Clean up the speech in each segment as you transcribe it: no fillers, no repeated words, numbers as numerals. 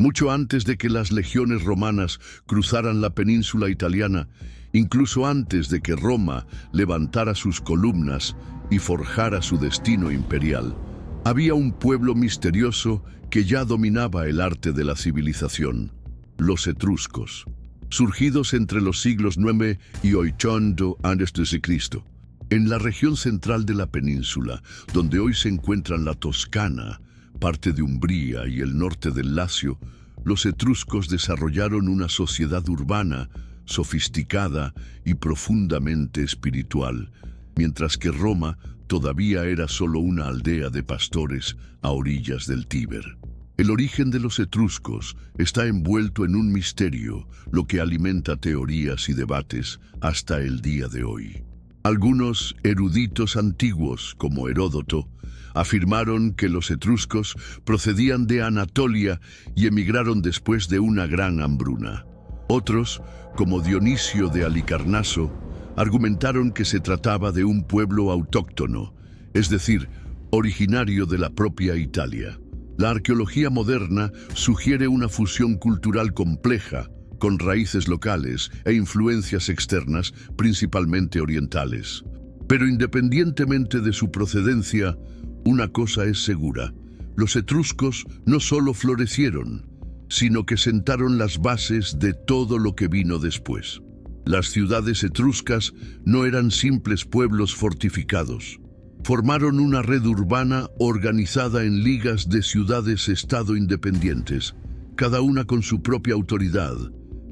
Mucho antes de que las legiones romanas cruzaran la península italiana, incluso antes de que Roma levantara sus columnas y forjara su destino imperial, había un pueblo misterioso que ya dominaba el arte de la civilización: los etruscos, surgidos entre los siglos IX y 8 a.C. En la región central de la península, donde hoy se encuentran la Toscana, parte de Umbría y el norte del Lacio, los etruscos desarrollaron una sociedad urbana, sofisticada y profundamente espiritual, mientras que Roma todavía era solo una aldea de pastores a orillas del Tíber. El origen de los etruscos está envuelto en un misterio, lo que alimenta teorías y debates hasta el día de hoy. Algunos eruditos antiguos, como Heródoto, afirmaron que los etruscos procedían de Anatolia y emigraron después de una gran hambruna. Otros, como Dionisio de Halicarnaso, argumentaron que se trataba de un pueblo autóctono, es decir, originario de la propia Italia. La arqueología moderna sugiere una fusión cultural compleja, con raíces locales e influencias externas, principalmente orientales. Pero independientemente de su procedencia, una cosa es segura: los etruscos no solo florecieron, sino que sentaron las bases de todo lo que vino después. Las ciudades etruscas no eran simples pueblos fortificados. Formaron una red urbana organizada en ligas de ciudades-estado independientes, cada una con su propia autoridad,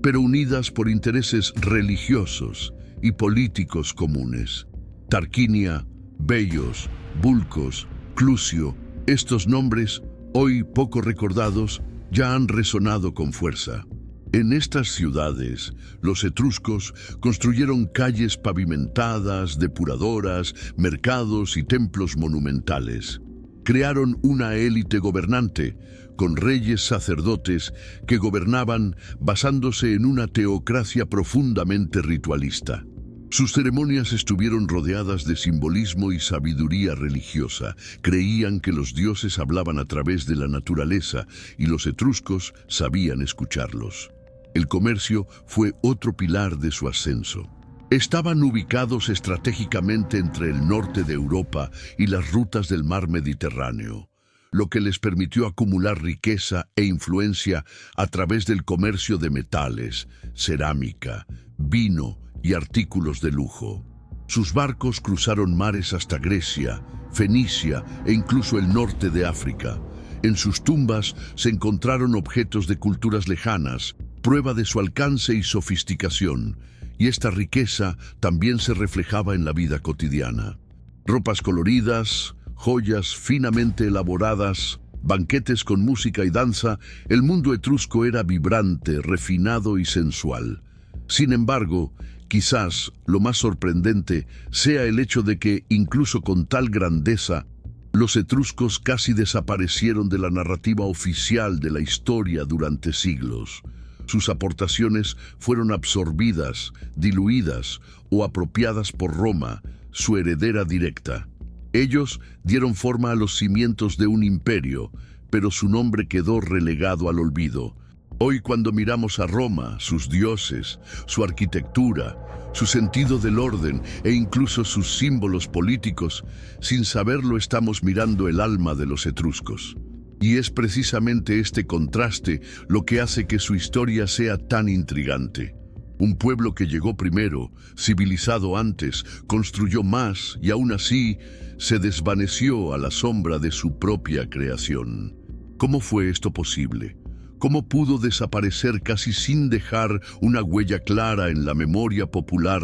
pero unidas por intereses religiosos y políticos comunes. Tarquinia, Belos, Bulcos, Clusio, estos nombres, hoy poco recordados, ya han resonado con fuerza. En estas ciudades, los etruscos construyeron calles pavimentadas, depuradoras, mercados y templos monumentales. Crearon una élite gobernante, con reyes sacerdotes que gobernaban basándose en una teocracia profundamente ritualista. Sus ceremonias estuvieron rodeadas de simbolismo y sabiduría religiosa. Creían que los dioses hablaban a través de la naturaleza y los etruscos sabían escucharlos. El comercio fue otro pilar de su ascenso. Estaban ubicados estratégicamente entre el norte de Europa y las rutas del mar Mediterráneo, lo que les permitió acumular riqueza e influencia a través del comercio de metales, cerámica, vino y artículos de lujo. Sus barcos cruzaron mares hasta Grecia, Fenicia e incluso el norte de África. En sus tumbas se encontraron objetos de culturas lejanas, prueba de su alcance y sofisticación, y esta riqueza también se reflejaba en la vida cotidiana. Ropas coloridas, joyas finamente elaboradas, banquetes con música y danza, el mundo etrusco era vibrante, refinado y sensual. Sin embargo, quizás lo más sorprendente sea el hecho de que, incluso con tal grandeza, los etruscos casi desaparecieron de la narrativa oficial de la historia durante siglos. Sus aportaciones fueron absorbidas, diluidas o apropiadas por Roma, su heredera directa. Ellos dieron forma a los cimientos de un imperio, pero su nombre quedó relegado al olvido. Hoy, cuando miramos a Roma, sus dioses, su arquitectura, su sentido del orden e incluso sus símbolos políticos, sin saberlo estamos mirando el alma de los etruscos. Y es precisamente este contraste lo que hace que su historia sea tan intrigante. Un pueblo que llegó primero, civilizado antes, construyó más y aún así se desvaneció a la sombra de su propia creación. ¿Cómo fue esto posible? ¿Cómo pudo desaparecer casi sin dejar una huella clara en la memoria popular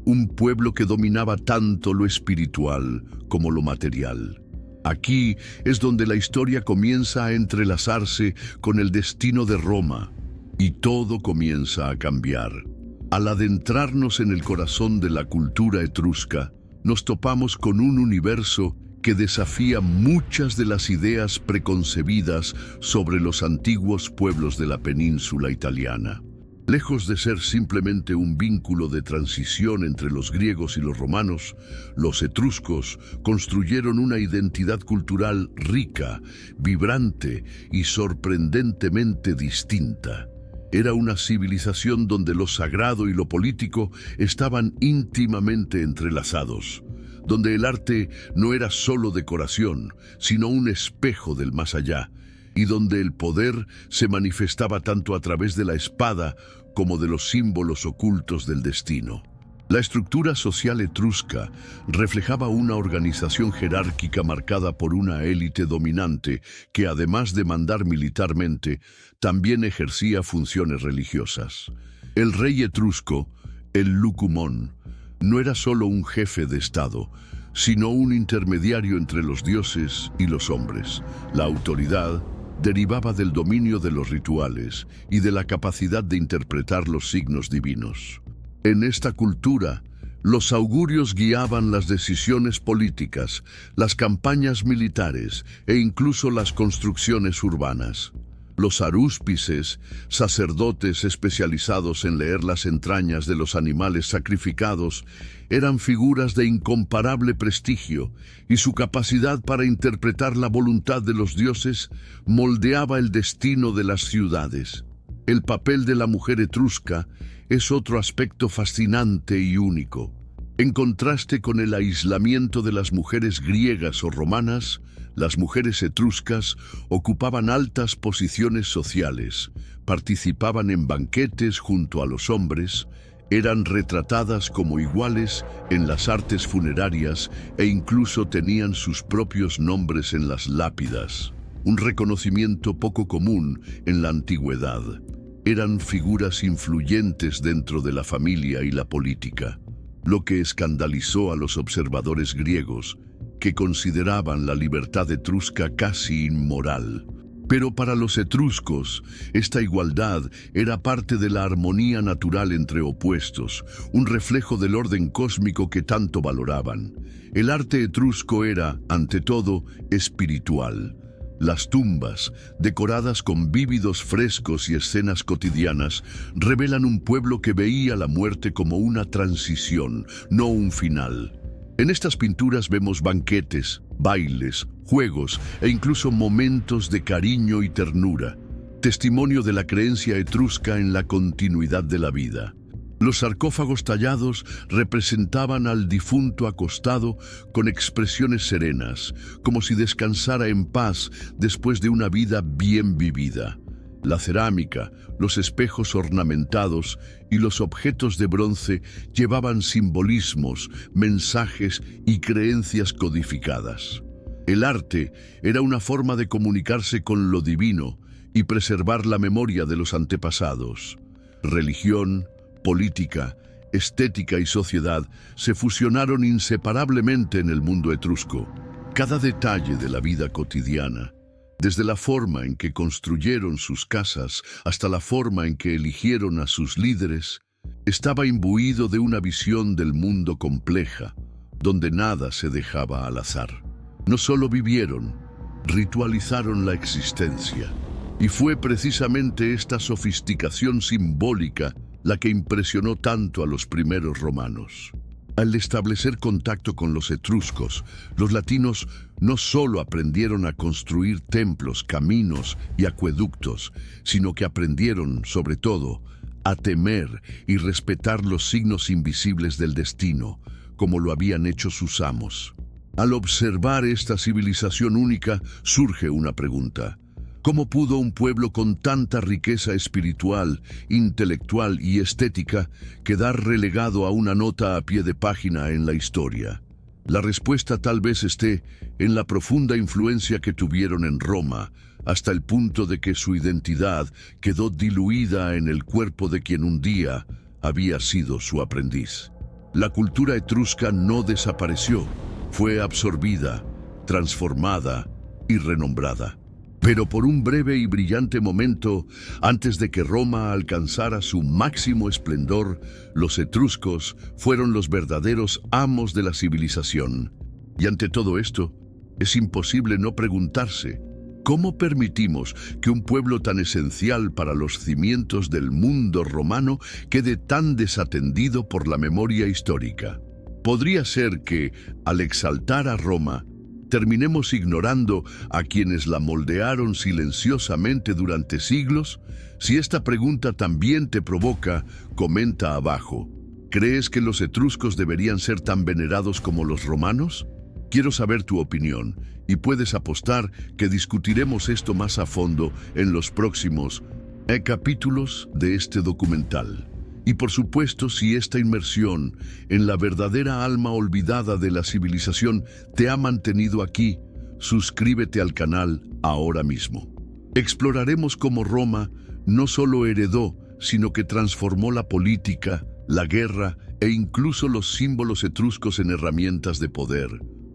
un pueblo que dominaba tanto lo espiritual como lo material? Aquí es donde la historia comienza a entrelazarse con el destino de Roma y todo comienza a cambiar. Al adentrarnos en el corazón de la cultura etrusca, nos topamos con un universo que desafía muchas de las ideas preconcebidas sobre los antiguos pueblos de la península italiana. Lejos de ser simplemente un vínculo de transición entre los griegos y los romanos, los etruscos construyeron una identidad cultural rica, vibrante y sorprendentemente distinta. Era una civilización donde lo sagrado y lo político estaban íntimamente entrelazados, donde el arte no era solo decoración, sino un espejo del más allá, y donde el poder se manifestaba tanto a través de la espada como de los símbolos ocultos del destino. La estructura social etrusca reflejaba una organización jerárquica marcada por una élite dominante que, además de mandar militarmente, también ejercía funciones religiosas. El rey etrusco, el Lucumón, no era solo un jefe de estado, sino un intermediario entre los dioses y los hombres. La autoridad derivaba del dominio de los rituales y de la capacidad de interpretar los signos divinos. En esta cultura, los augurios guiaban las decisiones políticas, las campañas militares e incluso las construcciones urbanas. Los arúspices, sacerdotes especializados en leer las entrañas de los animales sacrificados, eran figuras de incomparable prestigio, y su capacidad para interpretar la voluntad de los dioses moldeaba el destino de las ciudades. El papel de la mujer etrusca es otro aspecto fascinante y único. En contraste con el aislamiento de las mujeres griegas o romanas, las mujeres etruscas ocupaban altas posiciones sociales, participaban en banquetes junto a los hombres, eran retratadas como iguales en las artes funerarias e incluso tenían sus propios nombres en las lápidas, un reconocimiento poco común en la antigüedad. Eran figuras influyentes dentro de la familia y la política, lo que escandalizó a los observadores griegos, que consideraban la libertad etrusca casi inmoral. Pero para los etruscos, esta igualdad era parte de la armonía natural entre opuestos, un reflejo del orden cósmico que tanto valoraban. El arte etrusco era, ante todo, espiritual. Las tumbas, decoradas con vívidos frescos y escenas cotidianas, revelan un pueblo que veía la muerte como una transición, no un final. En estas pinturas vemos banquetes, bailes, juegos e incluso momentos de cariño y ternura, testimonio de la creencia etrusca en la continuidad de la vida. Los sarcófagos tallados representaban al difunto acostado con expresiones serenas, como si descansara en paz después de una vida bien vivida. La cerámica, los espejos ornamentados y los objetos de bronce llevaban simbolismos, mensajes y creencias codificadas. El arte era una forma de comunicarse con lo divino y preservar la memoria de los antepasados. Religión, política, estética y sociedad se fusionaron inseparablemente en el mundo etrusco. Cada detalle de la vida cotidiana, desde la forma en que construyeron sus casas hasta la forma en que eligieron a sus líderes, estaba imbuido de una visión del mundo compleja, donde nada se dejaba al azar. No solo vivieron, ritualizaron la existencia. Y fue precisamente esta sofisticación simbólica la que impresionó tanto a los primeros romanos. Al establecer contacto con los etruscos, los latinos no solo aprendieron a construir templos, caminos y acueductos, sino que aprendieron, sobre todo, a temer y respetar los signos invisibles del destino, como lo habían hecho sus amos. Al observar esta civilización única, surge una pregunta. ¿Cómo pudo un pueblo con tanta riqueza espiritual, intelectual y estética quedar relegado a una nota a pie de página en la historia? La respuesta tal vez esté en la profunda influencia que tuvieron en Roma, hasta el punto de que su identidad quedó diluida en el cuerpo de quien un día había sido su aprendiz. La cultura etrusca no desapareció, fue absorbida, transformada y renombrada. Pero por un breve y brillante momento, antes de que Roma alcanzara su máximo esplendor, los etruscos fueron los verdaderos amos de la civilización. Y ante todo esto, es imposible no preguntarse, ¿Cómo permitimos que un pueblo tan esencial para los cimientos del mundo romano quede tan desatendido por la memoria histórica? Podría ser que, al exaltar a Roma, terminemos ignorando a quienes la moldearon silenciosamente durante siglos. Si esta pregunta también te provoca, comenta abajo. ¿Crees que los etruscos deberían ser tan venerados como los romanos? Quiero saber tu opinión, y puedes apostar que discutiremos esto más a fondo en los próximos capítulos de este documental. Y por supuesto, si esta inmersión en la verdadera alma olvidada de la civilización te ha mantenido aquí, suscríbete al canal ahora mismo. Exploraremos cómo Roma no solo heredó, sino que transformó la política, la guerra e incluso los símbolos etruscos en herramientas de poder.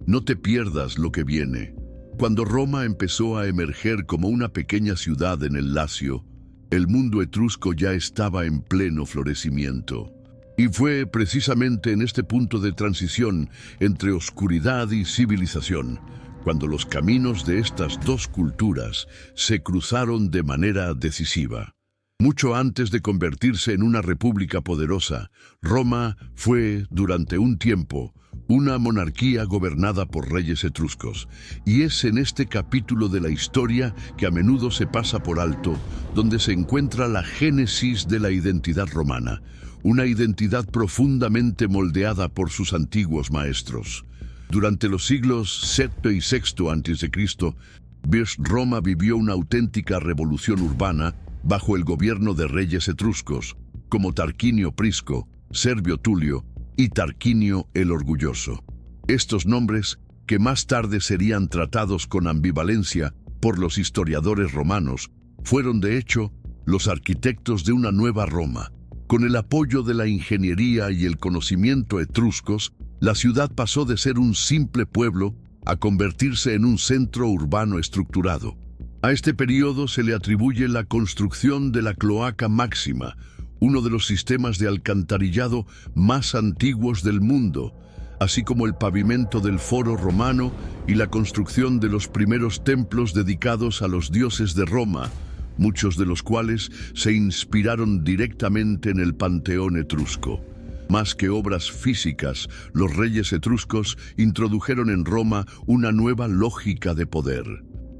No te pierdas lo que viene. Cuando Roma empezó a emerger como una pequeña ciudad en el Lacio, el mundo etrusco ya estaba en pleno florecimiento. Y fue precisamente en este punto de transición entre oscuridad y civilización, cuando los caminos de estas dos culturas se cruzaron de manera decisiva. Mucho antes de convertirse en una república poderosa, Roma fue, durante un tiempo, una monarquía gobernada por reyes etruscos. Y es en este capítulo de la historia, que a menudo se pasa por alto, donde se encuentra la génesis de la identidad romana, una identidad profundamente moldeada por sus antiguos maestros. Durante los siglos VII y VI a.C., Roma vivió una auténtica revolución urbana bajo el gobierno de reyes etruscos, como Tarquinio Prisco, Servio Tulio y Tarquinio el Orgulloso. Estos nombres, que más tarde serían tratados con ambivalencia por los historiadores romanos, fueron de hecho los arquitectos de una nueva Roma. Con el apoyo de la ingeniería y el conocimiento etruscos, la ciudad pasó de ser un simple pueblo a convertirse en un centro urbano estructurado. A este periodo se le atribuye la construcción de la Cloaca Máxima, uno de los sistemas de alcantarillado más antiguos del mundo, así como el pavimento del Foro Romano y la construcción de los primeros templos dedicados a los dioses de Roma, muchos de los cuales se inspiraron directamente en el panteón etrusco. Más que obras físicas, los reyes etruscos introdujeron en Roma una nueva lógica de poder.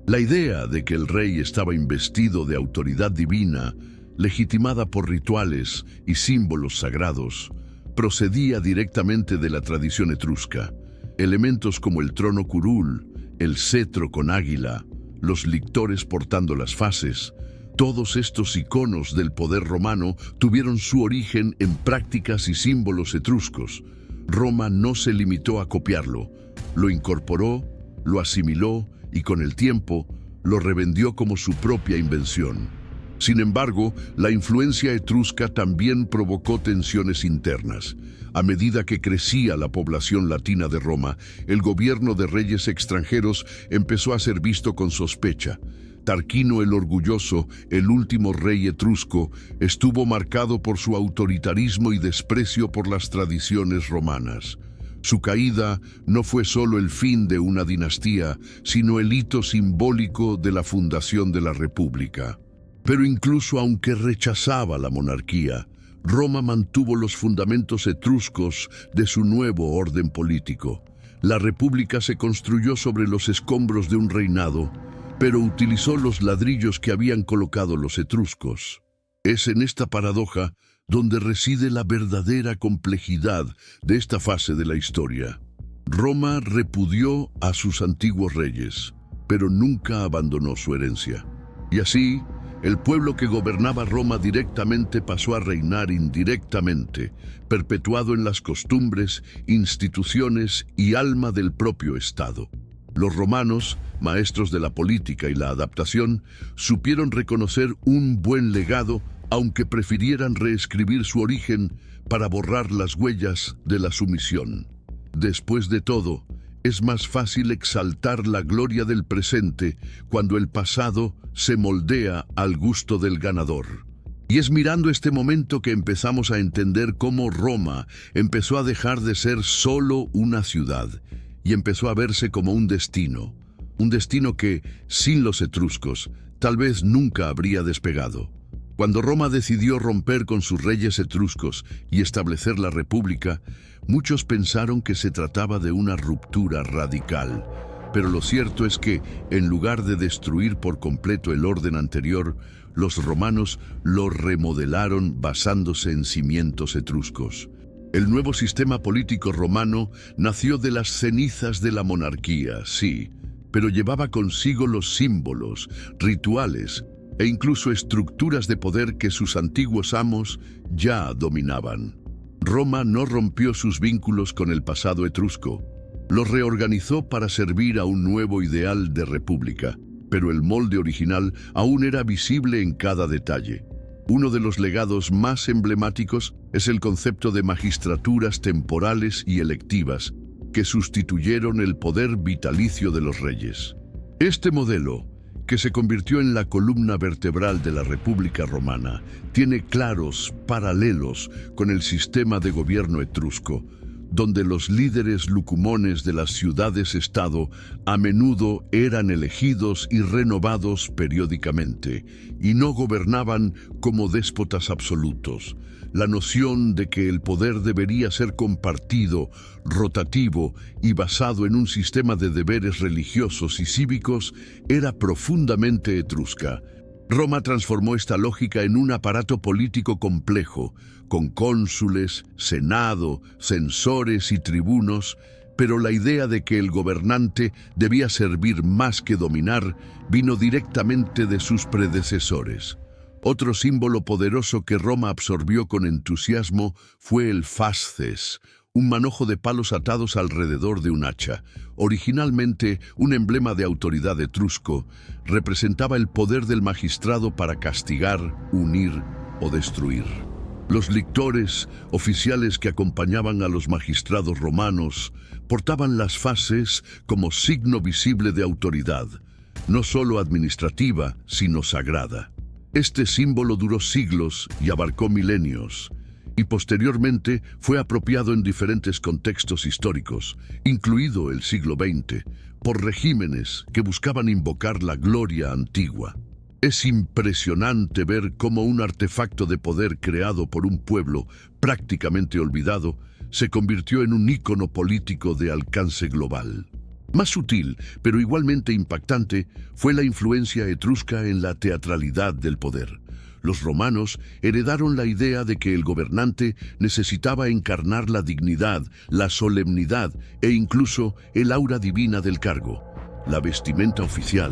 La idea de que el rey estaba investido de autoridad divina, legitimada por rituales y símbolos sagrados, procedía directamente de la tradición etrusca. Elementos como el trono curul, el cetro con águila, los lictores portando las fases, todos estos iconos del poder romano tuvieron su origen en prácticas y símbolos etruscos. Roma no se limitó a copiarlo, lo incorporó, lo asimiló y con el tiempo lo revendió como su propia invención. Sin embargo, la influencia etrusca también provocó tensiones internas. A medida que crecía la población latina de Roma, el gobierno de reyes extranjeros empezó a ser visto con sospecha. Tarquino el Orgulloso, el último rey etrusco, estuvo marcado por su autoritarismo y desprecio por las tradiciones romanas. Su caída no fue solo el fin de una dinastía, sino el hito simbólico de la fundación de la República. Pero incluso aunque rechazaba la monarquía, Roma mantuvo los fundamentos etruscos de su nuevo orden político. La República se construyó sobre los escombros de un reinado, pero utilizó los ladrillos que habían colocado los etruscos. Es en esta paradoja donde reside la verdadera complejidad de esta fase de la historia. Roma repudió a sus antiguos reyes, pero nunca abandonó su herencia. Y así, el pueblo que gobernaba Roma directamente pasó a reinar indirectamente, perpetuado en las costumbres, instituciones y alma del propio Estado. Los romanos, maestros de la política y la adaptación, supieron reconocer un buen legado, aunque prefirieran reescribir su origen para borrar las huellas de la sumisión. Después de todo, es más fácil exaltar la gloria del presente cuando el pasado se moldea al gusto del ganador. Y es mirando este momento que empezamos a entender cómo Roma empezó a dejar de ser solo una ciudad y empezó a verse como un destino, un destino que, sin los etruscos, tal vez nunca habría despegado. Cuando Roma decidió romper con sus reyes etruscos y establecer la República, muchos pensaron que se trataba de una ruptura radical. Pero lo cierto es que, en lugar de destruir por completo el orden anterior, los romanos lo remodelaron basándose en cimientos etruscos. El nuevo sistema político romano nació de las cenizas de la monarquía, sí, pero llevaba consigo los símbolos, rituales e incluso estructuras de poder que sus antiguos amos ya dominaban. Roma no rompió sus vínculos con el pasado etrusco. Los reorganizó para servir a un nuevo ideal de república, pero el molde original aún era visible en cada detalle. Uno de los legados más emblemáticos es el concepto de magistraturas temporales y electivas, que sustituyeron el poder vitalicio de los reyes. Este modelo, que se convirtió en la columna vertebral de la República Romana, tiene claros paralelos con el sistema de gobierno etrusco, donde los líderes lucumones de las ciudades-estado a menudo eran elegidos y renovados periódicamente, y no gobernaban como déspotas absolutos. La noción de que el poder debería ser compartido, rotativo y basado en un sistema de deberes religiosos y cívicos era profundamente etrusca. Roma transformó esta lógica en un aparato político complejo, con cónsules, senado, censores y tribunos, pero la idea de que el gobernante debía servir más que dominar vino directamente de sus predecesores. Otro símbolo poderoso que Roma absorbió con entusiasmo fue el fasces, un manojo de palos atados alrededor de un hacha. Originalmente un emblema de autoridad etrusco, representaba el poder del magistrado para castigar, unir o destruir. Los lictores, oficiales que acompañaban a los magistrados romanos, portaban las fasces como signo visible de autoridad, no solo administrativa, sino sagrada. Este símbolo duró siglos y abarcó milenios, y posteriormente fue apropiado en diferentes contextos históricos, incluido el siglo XX, por regímenes que buscaban invocar la gloria antigua. Es impresionante ver cómo un artefacto de poder creado por un pueblo prácticamente olvidado se convirtió en un ícono político de alcance global. Más sutil, pero igualmente impactante, fue la influencia etrusca en la teatralidad del poder. Los romanos heredaron la idea de que el gobernante necesitaba encarnar la dignidad, la solemnidad e incluso el aura divina del cargo. La vestimenta oficial,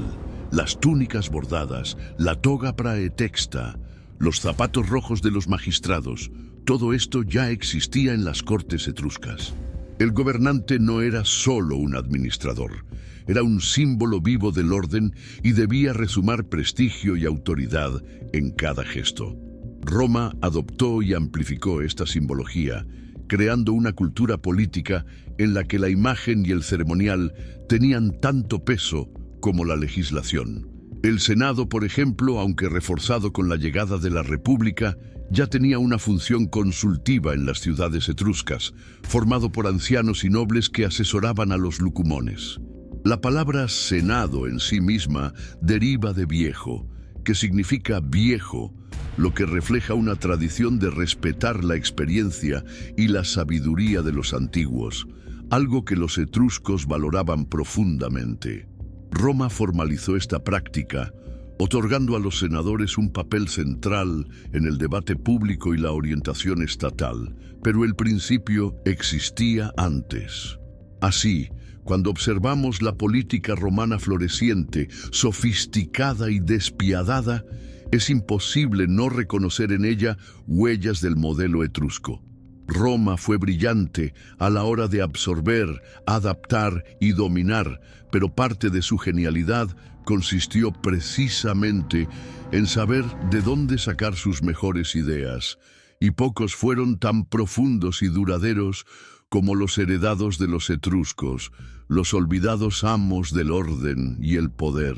las túnicas bordadas, la toga praetexta, los zapatos rojos de los magistrados, todo esto ya existía en las cortes etruscas. El gobernante no era solo un administrador, era un símbolo vivo del orden y debía resumar prestigio y autoridad en cada gesto. Roma adoptó y amplificó esta simbología, creando una cultura política en la que la imagen y el ceremonial tenían tanto peso como la legislación. El Senado, por ejemplo, aunque reforzado con la llegada de la República, ya tenía una función consultiva en las ciudades etruscas, formado por ancianos y nobles que asesoraban a los lucumones. La palabra senado en sí misma deriva de viejo, que significa viejo, lo que refleja una tradición de respetar la experiencia y la sabiduría de los antiguos, algo que los etruscos valoraban profundamente. Roma formalizó esta práctica, otorgando a los senadores un papel central en el debate público y la orientación estatal, pero el principio existía antes. Así, cuando observamos la política romana floreciente, sofisticada y despiadada, es imposible no reconocer en ella huellas del modelo etrusco. Roma fue brillante a la hora de absorber, adaptar y dominar, pero parte de su genialidad consistió precisamente en saber de dónde sacar sus mejores ideas, y pocos fueron tan profundos y duraderos como los heredados de los etruscos, los olvidados amos del orden y el poder.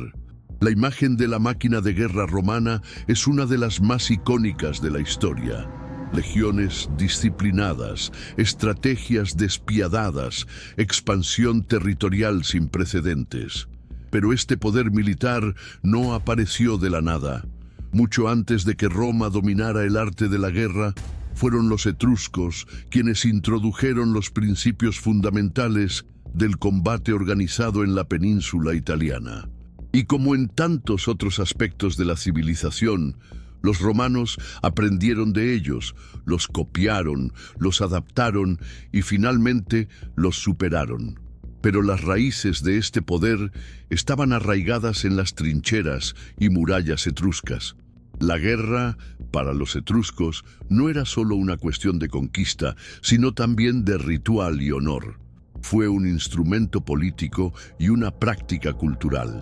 La imagen de la máquina de guerra romana es una de las más icónicas de la historia. Legiones disciplinadas, estrategias despiadadas, expansión territorial sin precedentes. Pero este poder militar no apareció de la nada. Mucho antes de que Roma dominara el arte de la guerra, fueron los etruscos quienes introdujeron los principios fundamentales del combate organizado en la península italiana. Y como en tantos otros aspectos de la civilización, los romanos aprendieron de ellos, los copiaron, los adaptaron y finalmente los superaron. Pero las raíces de este poder estaban arraigadas en las trincheras y murallas etruscas. La guerra, para los etruscos, no era solo una cuestión de conquista, sino también de ritual y honor. Fue un instrumento político y una práctica cultural.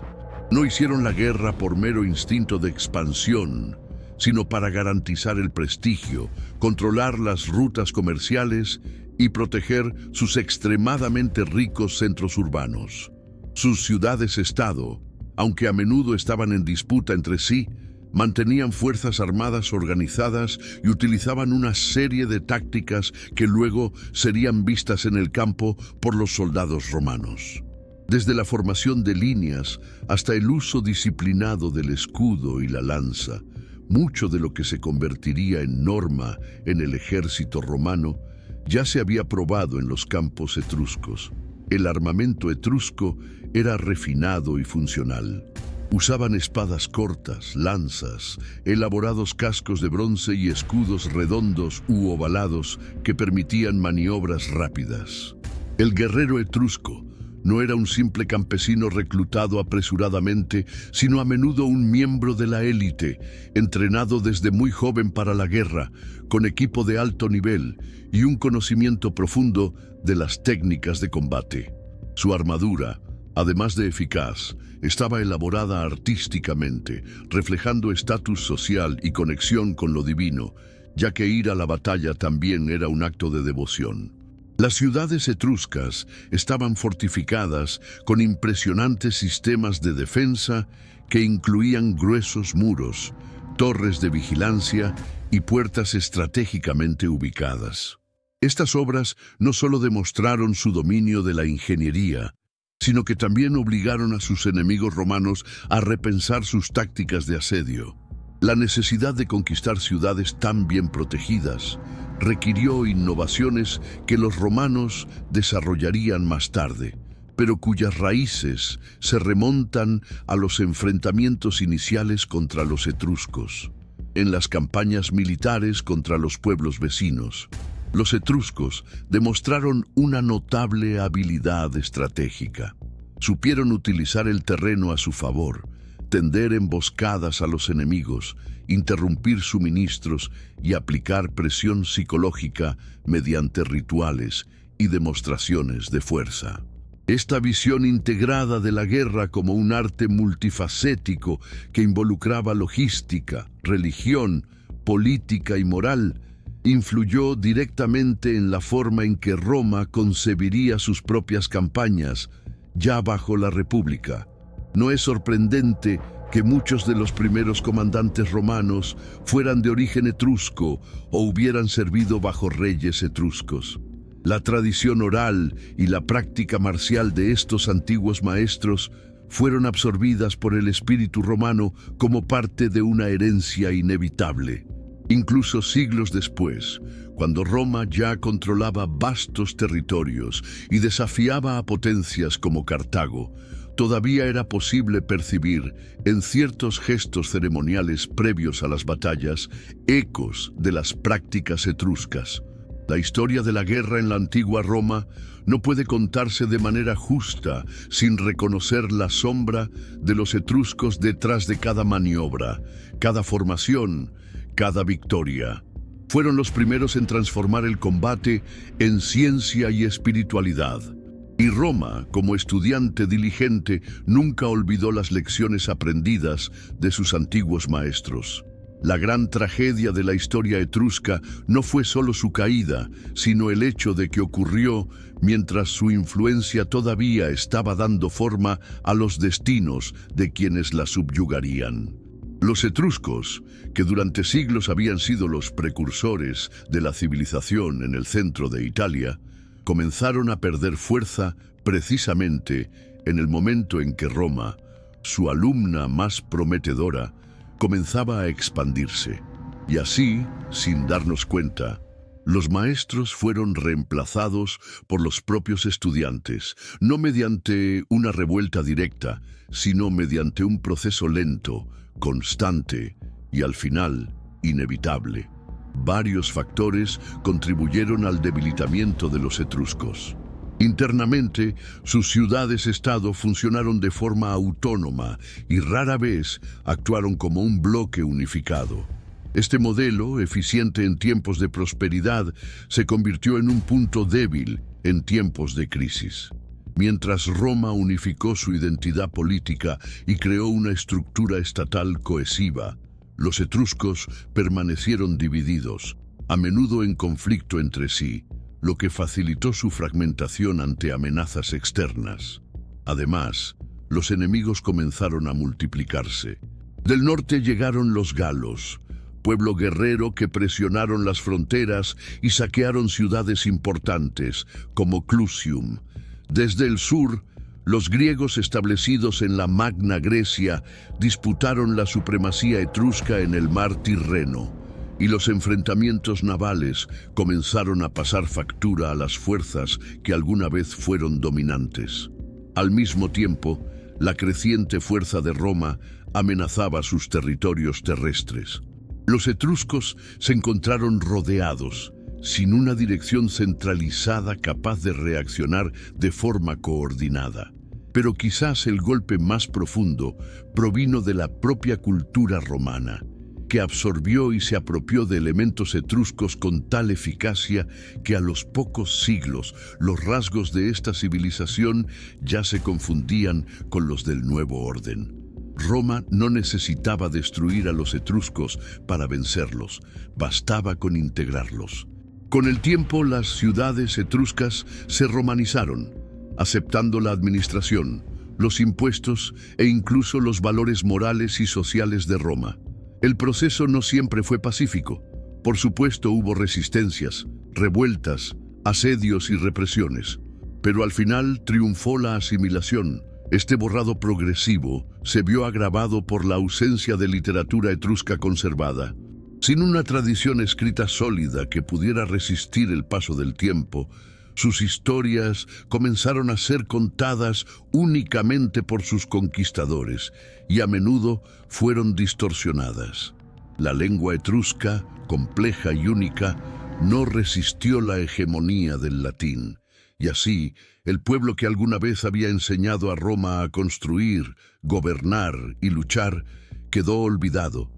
No hicieron la guerra por mero instinto de expansión, sino para garantizar el prestigio, controlar las rutas comerciales y proteger sus extremadamente ricos centros urbanos. Sus ciudades-estado, aunque a menudo estaban en disputa entre sí, mantenían fuerzas armadas organizadas y utilizaban una serie de tácticas que luego serían vistas en el campo por los soldados romanos. Desde la formación de líneas hasta el uso disciplinado del escudo y la lanza, mucho de lo que se convertiría en norma en el ejército romano ya se había probado en los campos etruscos. El armamento etrusco era refinado y funcional. Usaban espadas cortas, lanzas, elaborados cascos de bronce y escudos redondos u ovalados que permitían maniobras rápidas. El guerrero etrusco no era un simple campesino reclutado apresuradamente, sino a menudo un miembro de la élite, entrenado desde muy joven para la guerra, con equipo de alto nivel y un conocimiento profundo de las técnicas de combate. Su armadura, además de eficaz, estaba elaborada artísticamente, reflejando estatus social y conexión con lo divino, ya que ir a la batalla también era un acto de devoción. Las ciudades etruscas estaban fortificadas con impresionantes sistemas de defensa que incluían gruesos muros, torres de vigilancia y puertas estratégicamente ubicadas. Estas obras no solo demostraron su dominio de la ingeniería, sino que también obligaron a sus enemigos romanos a repensar sus tácticas de asedio. La necesidad de conquistar ciudades tan bien protegidas requirió innovaciones que los romanos desarrollarían más tarde, pero cuyas raíces se remontan a los enfrentamientos iniciales contra los etruscos. En las campañas militares contra los pueblos vecinos, los etruscos demostraron una notable habilidad estratégica. Supieron utilizar el terreno a su favor, tender emboscadas a los enemigos, interrumpir suministros y aplicar presión psicológica mediante rituales y demostraciones de fuerza. Esta visión integrada de la guerra como un arte multifacético que involucraba logística, religión, política y moral, influyó directamente en la forma en que Roma concebiría sus propias campañas, ya bajo la República. No es sorprendente que muchos de los primeros comandantes romanos fueran de origen etrusco o hubieran servido bajo reyes etruscos. La tradición oral y la práctica marcial de estos antiguos maestros fueron absorbidas por el espíritu romano como parte de una herencia inevitable. Incluso siglos después, cuando Roma ya controlaba vastos territorios y desafiaba a potencias como Cartago, todavía era posible percibir, en ciertos gestos ceremoniales previos a las batallas, ecos de las prácticas etruscas. La historia de la guerra en la antigua Roma no puede contarse de manera justa sin reconocer la sombra de los etruscos detrás de cada maniobra, cada formación, cada victoria. Fueron los primeros en transformar el combate en ciencia y espiritualidad. Y Roma, como estudiante diligente, nunca olvidó las lecciones aprendidas de sus antiguos maestros. La gran tragedia de la historia etrusca no fue solo su caída, sino el hecho de que ocurrió mientras su influencia todavía estaba dando forma a los destinos de quienes la subyugarían. Los etruscos, que durante siglos habían sido los precursores de la civilización en el centro de Italia, comenzaron a perder fuerza precisamente en el momento en que Roma su alumna más prometedora, comenzaba a expandirse. Y así, sin darnos cuenta, los maestros fueron reemplazados por los propios estudiantes, no mediante una revuelta directa, sino mediante un proceso lento, constante y, al final, inevitable. Varios factores contribuyeron al debilitamiento de los etruscos. Internamente, sus ciudades-estado funcionaron de forma autónoma y rara vez actuaron como un bloque unificado. Este modelo, eficiente en tiempos de prosperidad, se convirtió en un punto débil en tiempos de crisis. Mientras Roma unificó su identidad política y creó una estructura estatal cohesiva, los etruscos permanecieron divididos, a menudo en conflicto entre sí, lo que facilitó su fragmentación ante amenazas externas. Además, los enemigos comenzaron a multiplicarse. Del norte llegaron los galos, pueblo guerrero que presionaron las fronteras y saquearon ciudades importantes, como Clusium. Desde el sur, los griegos establecidos en la Magna Grecia disputaron la supremacía etrusca en el mar Tirreno, y los enfrentamientos navales comenzaron a pasar factura a las fuerzas que alguna vez fueron dominantes. Al mismo tiempo, la creciente fuerza de Roma amenazaba sus territorios terrestres. Los etruscos se encontraron rodeados, sin una dirección centralizada capaz de reaccionar de forma coordinada. Pero quizás el golpe más profundo provino de la propia cultura romana, que absorbió y se apropió de elementos etruscos con tal eficacia que a los pocos siglos los rasgos de esta civilización ya se confundían con los del nuevo orden. Roma no necesitaba destruir a los etruscos para vencerlos, bastaba con integrarlos. Con el tiempo, las ciudades etruscas se romanizaron, aceptando la administración, los impuestos e incluso los valores morales y sociales de Roma. El proceso no siempre fue pacífico. Por supuesto, hubo resistencias, revueltas, asedios y represiones. Pero al final triunfó la asimilación. Este borrado progresivo se vio agravado por la ausencia de literatura etrusca conservada. Sin una tradición escrita sólida que pudiera resistir el paso del tiempo, sus historias comenzaron a ser contadas únicamente por sus conquistadores y a menudo fueron distorsionadas. La lengua etrusca, compleja y única, no resistió la hegemonía del latín. Y así, el pueblo que alguna vez había enseñado a Roma a construir, gobernar y luchar, quedó olvidado,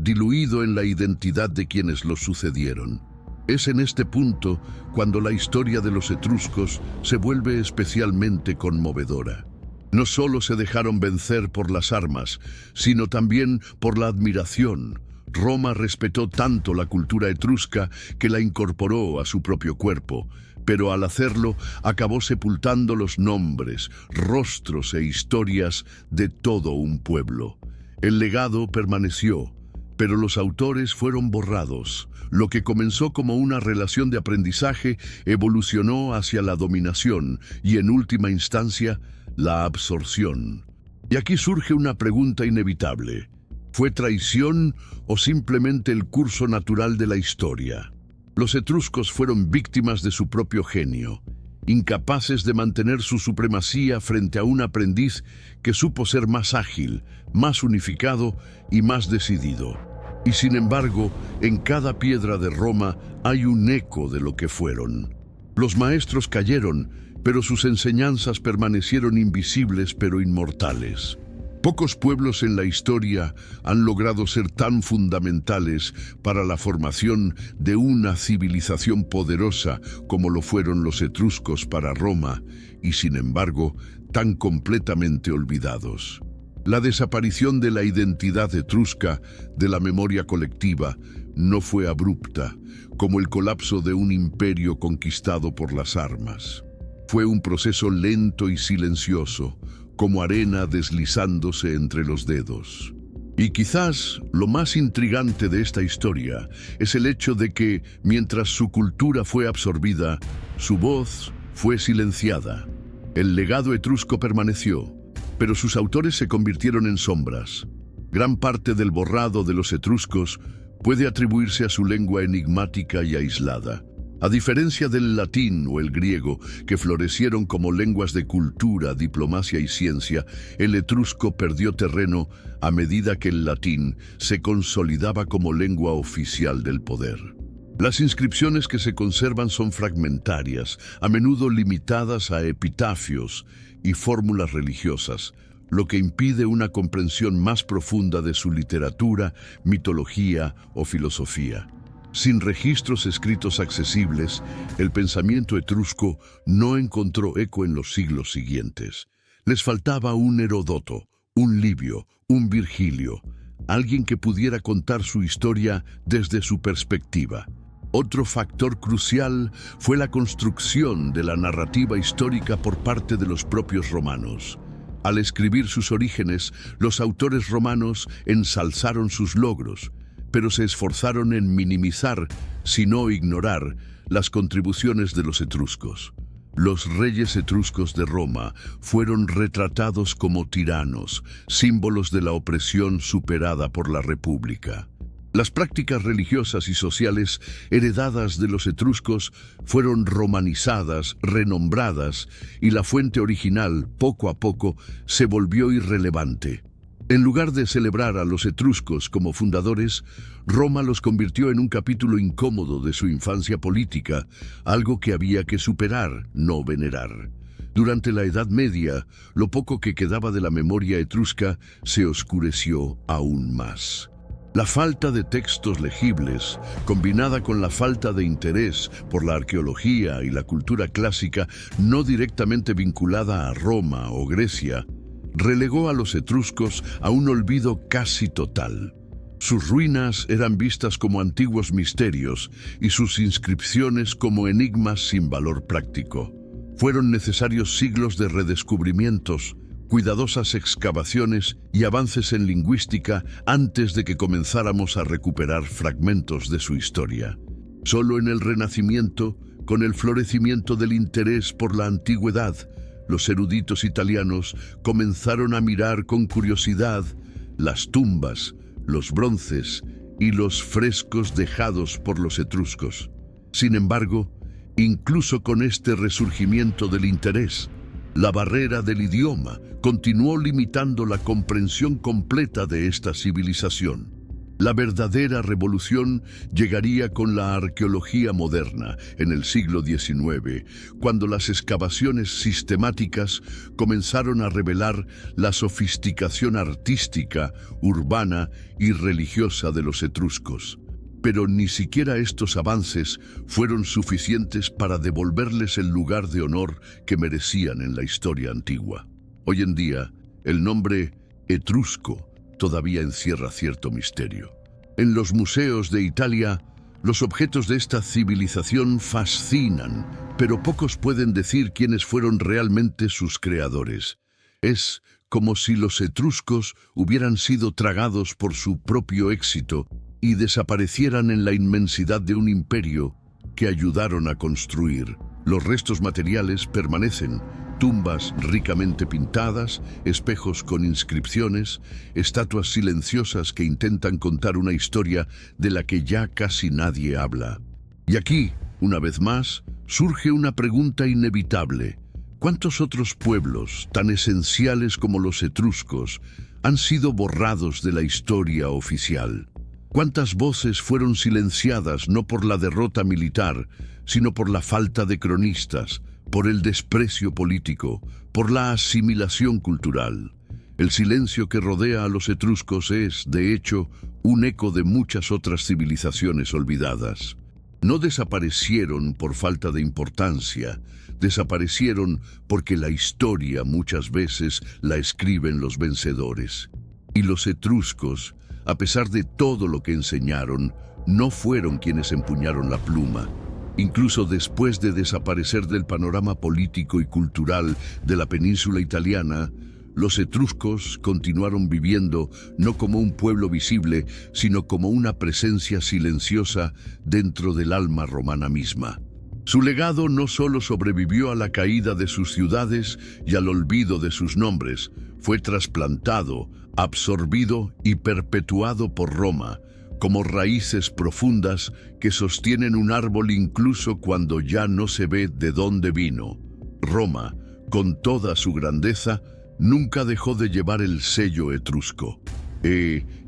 diluido en la identidad de quienes lo sucedieron. Es en este punto cuando la historia de los etruscos se vuelve especialmente conmovedora. No solo se dejaron vencer por las armas, sino también por la admiración. Roma respetó tanto la cultura etrusca que la incorporó a su propio cuerpo, pero al hacerlo acabó sepultando los nombres, rostros e historias de todo un pueblo. El legado permaneció, pero los autores fueron borrados. Lo que comenzó como una relación de aprendizaje evolucionó hacia la dominación y, en última instancia, la absorción. Y aquí surge una pregunta inevitable. ¿Fue traición o simplemente el curso natural de la historia? Los etruscos fueron víctimas de su propio genio, incapaces de mantener su supremacía frente a un aprendiz que supo ser más ágil, más unificado y más decidido. Y sin embargo, en cada piedra de Roma hay un eco de lo que fueron. Los maestros cayeron, pero sus enseñanzas permanecieron invisibles pero inmortales. Pocos pueblos en la historia han logrado ser tan fundamentales para la formación de una civilización poderosa como lo fueron los etruscos para Roma, y sin embargo, tan completamente olvidados. La desaparición de la identidad etrusca de la memoria colectiva no fue abrupta, como el colapso de un imperio conquistado por las armas. Fue un proceso lento y silencioso, como arena deslizándose entre los dedos. Y quizás lo más intrigante de esta historia es el hecho de que, mientras su cultura fue absorbida, su voz fue silenciada. El legado etrusco permaneció, pero sus autores se convirtieron en sombras. Gran parte del borrado de los etruscos puede atribuirse a su lengua enigmática y aislada. A diferencia del latín o el griego, que florecieron como lenguas de cultura, diplomacia y ciencia, el etrusco perdió terreno a medida que el latín se consolidaba como lengua oficial del poder. Las inscripciones que se conservan son fragmentarias, a menudo limitadas a epitafios y fórmulas religiosas, lo que impide una comprensión más profunda de su literatura, mitología o filosofía. Sin registros escritos accesibles, el pensamiento etrusco no encontró eco en los siglos siguientes. Les faltaba un Heródoto, un Livio, un Virgilio, alguien que pudiera contar su historia desde su perspectiva. Otro factor crucial fue la construcción de la narrativa histórica por parte de los propios romanos. Al escribir sus orígenes, los autores romanos ensalzaron sus logros, pero se esforzaron en minimizar, si no ignorar, las contribuciones de los etruscos. Los reyes etruscos de Roma fueron retratados como tiranos, símbolos de la opresión superada por la República. Las prácticas religiosas y sociales heredadas de los etruscos fueron romanizadas, renombradas, y la fuente original, poco a poco, se volvió irrelevante. En lugar de celebrar a los etruscos como fundadores, Roma los convirtió en un capítulo incómodo de su infancia política, algo que había que superar, no venerar. Durante la Edad Media, lo poco que quedaba de la memoria etrusca se oscureció aún más. La falta de textos legibles, combinada con la falta de interés por la arqueología y la cultura clásica no directamente vinculada a Roma o Grecia, relegó a los etruscos a un olvido casi total. Sus ruinas eran vistas como antiguos misterios y sus inscripciones como enigmas sin valor práctico. Fueron necesarios siglos de redescubrimientos, cuidadosas excavaciones y avances en lingüística antes de que comenzáramos a recuperar fragmentos de su historia. Solo en el Renacimiento, con el florecimiento del interés por la antigüedad, los eruditos italianos comenzaron a mirar con curiosidad las tumbas, los bronces y los frescos dejados por los etruscos. Sin embargo, incluso con este resurgimiento del interés, la barrera del idioma continuó limitando la comprensión completa de esta civilización. La verdadera revolución llegaría con la arqueología moderna en el siglo XIX, cuando las excavaciones sistemáticas comenzaron a revelar la sofisticación artística, urbana y religiosa de los etruscos. Pero ni siquiera estos avances fueron suficientes para devolverles el lugar de honor que merecían en la historia antigua. Hoy en día, el nombre etrusco todavía encierra cierto misterio. En los museos de Italia, los objetos de esta civilización fascinan, pero pocos pueden decir quiénes fueron realmente sus creadores. Es como si los etruscos hubieran sido tragados por su propio éxito y desaparecieran en la inmensidad de un imperio que ayudaron a construir. Los restos materiales permanecen: tumbas ricamente pintadas, espejos con inscripciones, estatuas silenciosas que intentan contar una historia de la que ya casi nadie habla. Y aquí, una vez más, surge una pregunta inevitable. ¿Cuántos otros pueblos, tan esenciales como los etruscos, han sido borrados de la historia oficial? ¿Cuántas voces fueron silenciadas no por la derrota militar, sino por la falta de cronistas, por el desprecio político, por la asimilación cultural? El silencio que rodea a los etruscos es, de hecho, un eco de muchas otras civilizaciones olvidadas. No desaparecieron por falta de importancia, desaparecieron porque la historia muchas veces la escriben los vencedores. Y los etruscos, a pesar de todo lo que enseñaron, no fueron quienes empuñaron la pluma. Incluso después de desaparecer del panorama político y cultural de la península italiana, los etruscos continuaron viviendo no como un pueblo visible, sino como una presencia silenciosa dentro del alma romana misma. Su legado no solo sobrevivió a la caída de sus ciudades y al olvido de sus nombres, fue trasplantado, absorbido y perpetuado por Roma, como raíces profundas que sostienen un árbol incluso cuando ya no se ve de dónde vino. Roma, con toda su grandeza, nunca dejó de llevar el sello etrusco.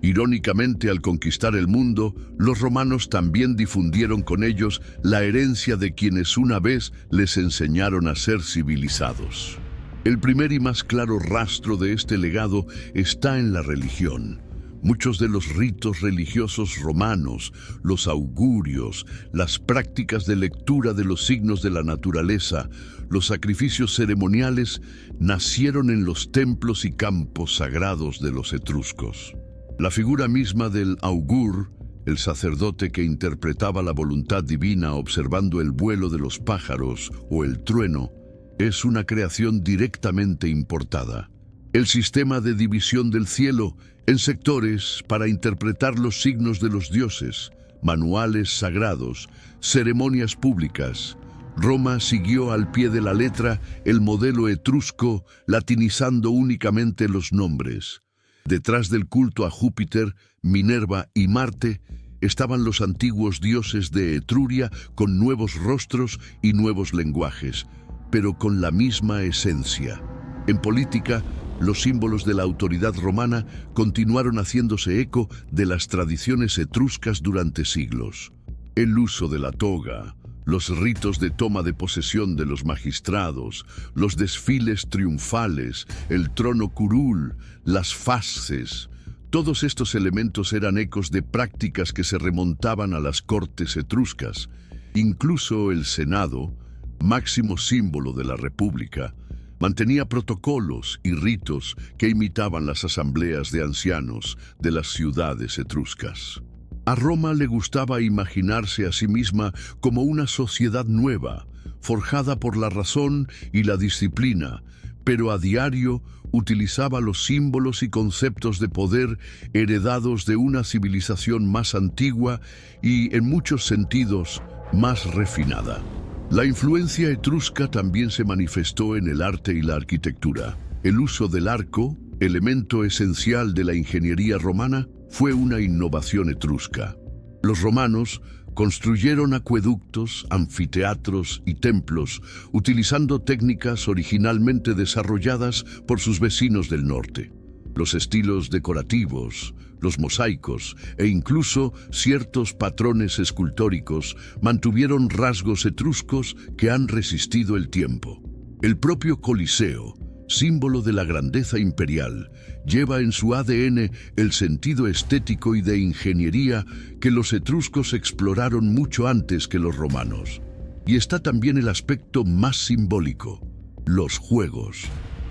Irónicamente, al conquistar el mundo, los romanos también difundieron con ellos la herencia de quienes una vez les enseñaron a ser civilizados. El primer y más claro rastro de este legado está en la religión. Muchos de los ritos religiosos romanos, los augurios, las prácticas de lectura de los signos de la naturaleza, los sacrificios ceremoniales, nacieron en los templos y campos sagrados de los etruscos. La figura misma del augur, el sacerdote que interpretaba la voluntad divina observando el vuelo de los pájaros o el trueno, es una creación directamente importada. El sistema de división del cielo en sectores para interpretar los signos de los dioses, manuales sagrados, ceremonias públicas. Roma siguió al pie de la letra el modelo etrusco, latinizando únicamente los nombres. Detrás del culto a Júpiter, Minerva y Marte estaban los antiguos dioses de Etruria con nuevos rostros y nuevos lenguajes, pero con la misma esencia. En política, los símbolos de la autoridad romana continuaron haciéndose eco de las tradiciones etruscas durante siglos. El uso de la toga, los ritos de toma de posesión de los magistrados, los desfiles triunfales, el trono curul, las fasces, todos estos elementos eran ecos de prácticas que se remontaban a las cortes etruscas. Incluso el Senado, máximo símbolo de la República, mantenía protocolos y ritos que imitaban las asambleas de ancianos de las ciudades etruscas. A Roma le gustaba imaginarse a sí misma como una sociedad nueva, forjada por la razón y la disciplina, pero a diario utilizaba los símbolos y conceptos de poder heredados de una civilización más antigua y, en muchos sentidos, más refinada. La influencia etrusca también se manifestó en el arte y la arquitectura. El uso del arco, elemento esencial de la ingeniería romana, fue una innovación etrusca. Los romanos construyeron acueductos, anfiteatros y templos, utilizando técnicas originalmente desarrolladas por sus vecinos del norte. Los estilos decorativos, los mosaicos e incluso ciertos patrones escultóricos mantuvieron rasgos etruscos que han resistido el tiempo. El propio Coliseo, símbolo de la grandeza imperial, lleva en su ADN el sentido estético y de ingeniería que los etruscos exploraron mucho antes que los romanos. Y está también el aspecto más simbólico, los juegos.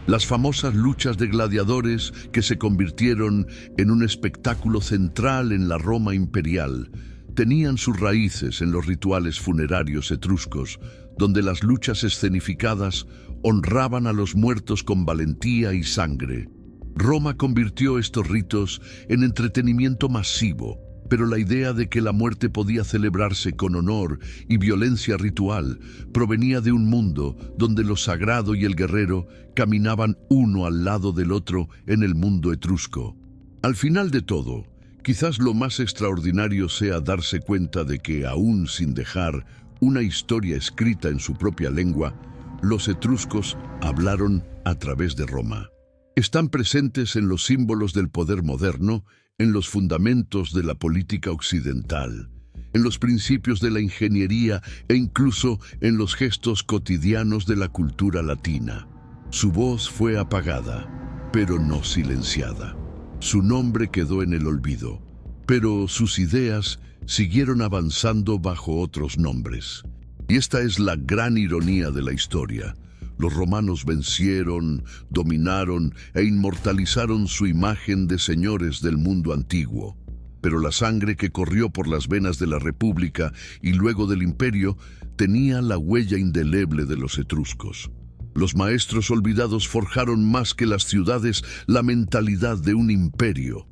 Las famosas luchas de gladiadores que se convirtieron en un espectáculo central en la Roma imperial tenían sus raíces en los rituales funerarios etruscos, donde las luchas escenificadas honraban a los muertos con valentía y sangre. Roma convirtió estos ritos en entretenimiento masivo, pero la idea de que la muerte podía celebrarse con honor y violencia ritual provenía de un mundo donde lo sagrado y el guerrero caminaban uno al lado del otro en el mundo etrusco. Al final de todo, quizás lo más extraordinario sea darse cuenta de que, aún sin dejar una historia escrita en su propia lengua, los etruscos hablaron a través de Roma. Están presentes en los símbolos del poder moderno, en los fundamentos de la política occidental, en los principios de la ingeniería e incluso en los gestos cotidianos de la cultura latina. Su voz fue apagada, pero no silenciada. Su nombre quedó en el olvido, pero sus ideas siguieron avanzando bajo otros nombres. Y esta es la gran ironía de la historia. Los romanos vencieron, dominaron e inmortalizaron su imagen de señores del mundo antiguo. Pero la sangre que corrió por las venas de la República y luego del Imperio tenía la huella indeleble de los etruscos. Los maestros olvidados forjaron más que las ciudades la mentalidad de un imperio.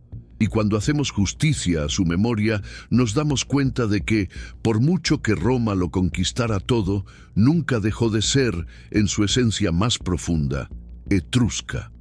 y cuando hacemos justicia a su memoria, nos damos cuenta de que, por mucho que Roma lo conquistara todo, nunca dejó de ser, en su esencia más profunda, etrusca.